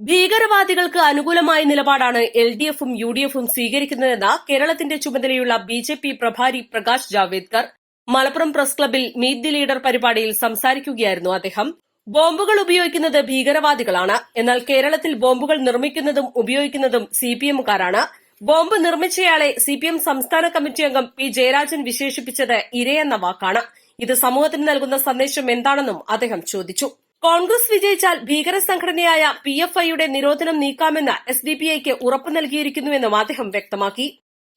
ഭീകരവാദികൾക്ക് അനുകൂലമായ നിലപാടാണ് എൽഡിഎഫും യുഡിഎഫും സ്വീകരിക്കുന്നതെന്ന് കേരളത്തിന്റെ ചുമതലയുള്ള ബിജെപി പ്രഭാരി പ്രകാശ് ജാവ്ദേക്കർ മലപ്പുറം പ്രസ് ക്ലബ്ബിൽ മീറ്റ് ദി ലീഡർ പരിപാടിയിൽ സംസാരിക്കുകയായിരുന്നു അദ്ദേഹം. ബോംബുകൾ ഉപയോഗിക്കുന്നത് ഭീകരവാദികളാണ്. എന്നാൽ കേരളത്തിൽ ബോംബുകൾ നിർമ്മിക്കുന്നതും ഉപയോഗിക്കുന്നതും സിപിഎമ്മുകാരാണ്. ബോംബ് നിർമ്മിച്ചയാളെ സിപിഎം സംസ്ഥാന കമ്മിറ്റി അംഗം പി ജയരാജൻ വിശേഷിപ്പിച്ചത് ഇരയെന്ന വാക്കാണ്. ഇത് സമൂഹത്തിന് നൽകുന്ന സന്ദേശം എന്താണെന്നും അദ്ദേഹം ചോദിച്ചു. കോൺഗ്രസ് വിജയിച്ചാൽ ഭീകര സംഘടനയായ PFIയുടെ നിരോധനം നീക്കാമെന്ന് SDPIക്ക് ഉറപ്പ് നൽകിയിരിക്കുന്നുവെന്നും അദ്ദേഹം വ്യക്തമാക്കി.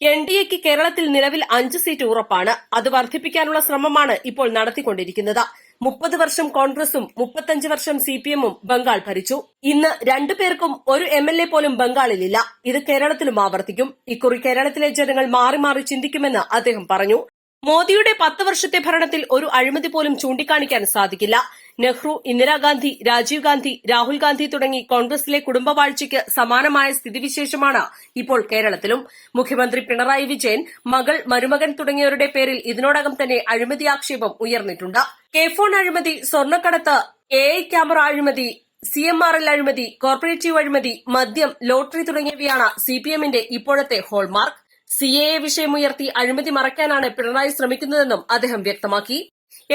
NDAക്ക് കേരളത്തിൽ നിലവിൽ 5 സീറ്റ് ഉറപ്പാണ്. അത് വർദ്ധിപ്പിക്കാനുള്ള ശ്രമമാണ് ഇപ്പോൾ നടത്തിക്കൊണ്ടിരിക്കുന്നത്. 30 വർഷം കോൺഗ്രസും 35 വർഷം CPMും ബംഗാൾ ഭരിച്ചു. ഇന്ന് 2 പേർക്കും ഒരു MLA പോലും ബംഗാളിലില്ല. ഇത് കേരളത്തിലും ആവർത്തിക്കും. ഇക്കുറി കേരളത്തിലെ ജനങ്ങൾ മാറി മാറി ചിന്തിക്കുമെന്ന് അദ്ദേഹം പറഞ്ഞു. മോദിയുടെ 10 വർഷത്തെ ഭരണത്തിൽ ഒരു അഴിമതി പോലും ചൂണ്ടിക്കാണിക്കാൻ സാധിക്കില്ല. നെഹ്റു, ഇന്ദിരാഗാന്ധി, രാജീവ് ഗാന്ധി, രാഹുൽ ഗാന്ധി തുടങ്ങി കോൺഗ്രസിലെ കുടുംബവാഴ്ചയ്ക്ക് സമാനമായ സ്ഥിതിവിശേഷമാണ് ഇപ്പോൾ കേരളത്തിലും. മുഖ്യമന്ത്രി പിണറായി വിജയൻ, മകൾ, മരുമകൻ തുടങ്ങിയവരുടെ പേരിൽ ഇതിനോടകം തന്നെ അഴിമതി ആക്ഷേപം ഉയർന്നിട്ടുണ്ട്. കെ-ഫോൺ അഴിമതി, സ്വർണ്ണക്കടത്ത്, AI ക്യാമറ അഴിമതി, CMRL അഴിമതി, കോർപ്പറേറ്റീവ് അഴിമതി, മദ്യം, ലോട്ടറി തുടങ്ങിയവയാണ് CPMന്റെ ഇപ്പോഴത്തെ ഹോൾമാർക്ക്. CAA വിഷയമുയർത്തി അഴിമതി മറയ്ക്കാനാണ് പിണറായി ശ്രമിക്കുന്നതെന്നും അദ്ദേഹം വ്യക്തമാക്കി.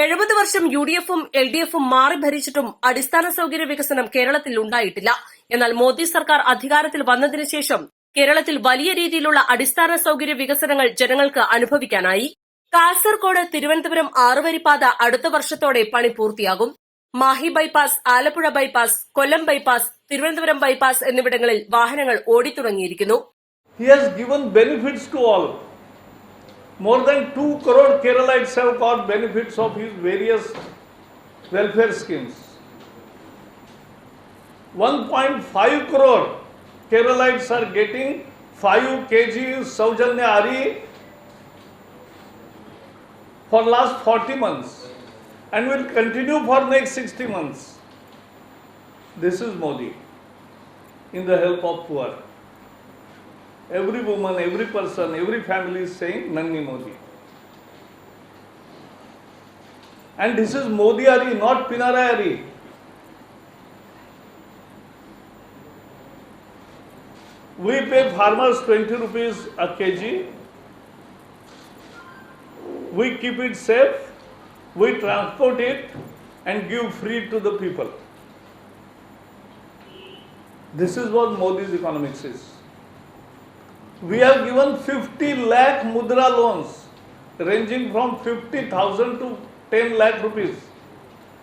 70 വർഷം UDFും LDFും മാറി ഭരിച്ചിട്ടും അടിസ്ഥാന സൌകര്യ വികസനം കേരളത്തിൽ ഉണ്ടായിട്ടില്ല. എന്നാൽ മോദി സർക്കാർ അധികാരത്തിൽ വന്നതിനു ശേഷം കേരളത്തിൽ വലിയ രീതിയിലുള്ള അടിസ്ഥാന സൌകര്യ വികസനങ്ങൾ ജനങ്ങൾക്ക് അനുഭവിക്കാനായി. കാസർകോട് തിരുവനന്തപുരം 6-വരിപ്പാത അടുത്ത വർഷത്തോടെ പണി പൂർത്തിയാകും. മാഹി ബൈപ്പാസ്, ആലപ്പുഴ ബൈപ്പാസ്, കൊല്ലം ബൈപ്പാസ്, തിരുവനന്തപുരം ബൈപ്പാസ് എന്നിവിടങ്ങളിൽ വാഹനങ്ങൾ ഓടിത്തുടങ്ങിയിരിക്കുന്നു. He has given benefits to all. More than 2 crore Keralites have got benefits of his various welfare schemes. 1.5 crore Keralites are getting 5 kg Saujanya Ari for last 40 months and will continue for next 60 months. This is Modi in the help of poor. Every woman, every person, every family is saying Nanni Modi. And this is Modi Ari, not Pinarayi Ari. We pay farmers 20 rupees a kg. We keep it safe. We transport it and give free to the people. This is what Modi's economics is. We have given 50 lakh mudra loans ranging from 50,000 to 10 lakh rupees.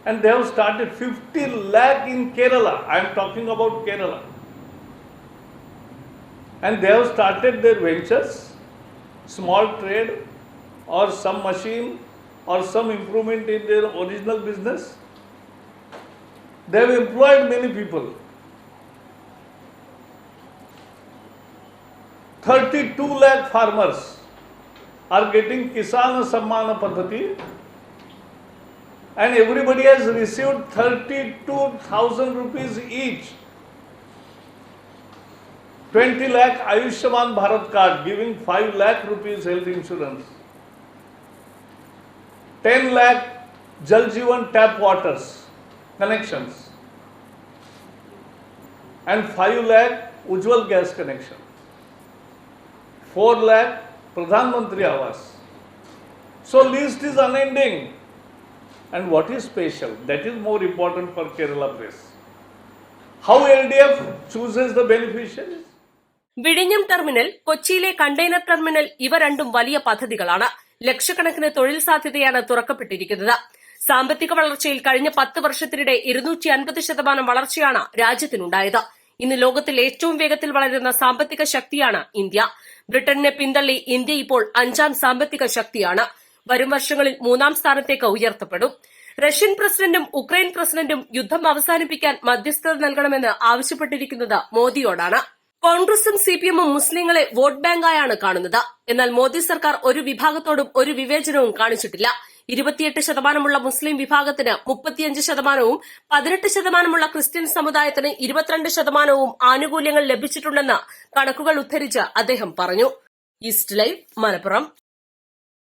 And they have started 50 lakh in Kerala. I am talking about Kerala. And they have started their ventures, small trade or some machine or some improvement in their original business. They have employed many people. 32 lakh farmers are getting Kisan Samman Paddhati and everybody has received 32,000 rupees each. 20 lakh Ayushman Bharat card giving 5 lakh rupees health insurance. 10 lakh Jal Jeevan tap waters connections and 5 lakh Ujjwal gas connection. 4 lakh Pradhan Mantri Awas. So list is unending. And what is special? That is more important for Kerala press. How LDF chooses the beneficiaries? വിഴിഞ്ഞം terminal, കൊച്ചിയിലെ container terminal ഇവ രണ്ടും വലിയ പദ്ധതികളാണ്. ലക്ഷക്കണക്കിന് തൊഴിൽ സാധ്യതയാണ് തുറക്കപ്പെട്ടിരിക്കുന്നത്. സാമ്പത്തിക വളർച്ചയിൽ കഴിഞ്ഞ 10 വർഷത്തിനിടെ 250% വളർച്ചയാണ് രാജ്യത്തിനുണ്ടായത്. ഇന്ന് ലോകത്തിൽ ഏറ്റവും വേഗത്തിൽ വളരുന്ന സാമ്പത്തിക ശക്തിയാണ് ഇന്ത്യ. ബ്രിട്ടനെ പിന്തള്ളി ഇന്ത്യ ഇപ്പോൾ 5ാം സാമ്പത്തിക ശക്തിയാണ്. വരും വർഷങ്ങളിൽ 3ാം സ്ഥാനത്തേക്ക് ഉയർത്തപ്പെടും. റഷ്യൻ പ്രസിഡന്റും ഉക്രൈൻ പ്രസിഡന്റും യുദ്ധം അവസാനിപ്പിക്കാൻ മധ്യസ്ഥത നൽകണമെന്ന് ആവശ്യപ്പെട്ടിരിക്കുന്നത് മോദിയോടാണ്. കോൺഗ്രസും CPMും മുസ്ലിങ്ങളെ വോട്ട് ബാങ്കായാണ് കാണുന്നത്. എന്നാൽ മോദി സർക്കാർ ഒരു വിഭാഗത്തോടും ഒരു വിവേചനവും കാണിച്ചിട്ടില്ല. 28% മുസ്ലിം വിഭാഗത്തിന് 35%വും 18% ക്രിസ്ത്യൻ സമുദായത്തിന് 22%വും ആനുകൂല്യങ്ങൾ ലഭിച്ചിട്ടുണ്ടെന്ന് കണക്കുകൾ ഉദ്ധരിച്ച് അദ്ദേഹം പറഞ്ഞു. East live, Malappuram.